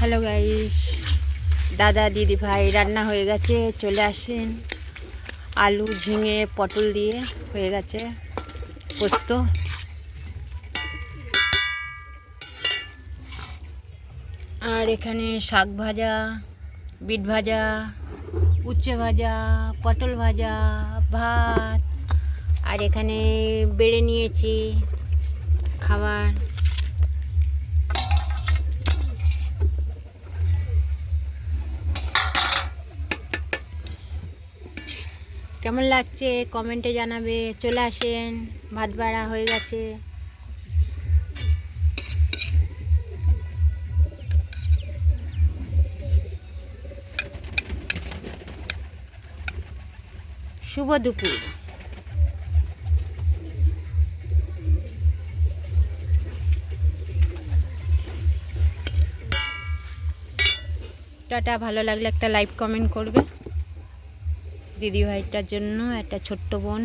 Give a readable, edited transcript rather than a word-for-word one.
Hello guys, দাদা দিদি ভাই রান্না হয়ে গেছে, চলে আসেন। আলু ঝিঙে পটল দিয়ে হয়ে গেছে পোস্ত। আর এখানে শাক ভাজা, বিট ভাজা, উচ্ছে ভাজা, পটল ভাজা, ভাত। আর এখানে বেড়ে নিয়েছি খাবার। কেমন লাগছে কমেন্টে জানাবে। চলে আসেন, ভাত বাড়া হয়ে গেছে। শুভ দুপুর। টাটা। ভালো লাগলে একটা লাইক কমেন্ট করবে। দিদি ভাইটার জন্য একটা ছোট্ট বোন।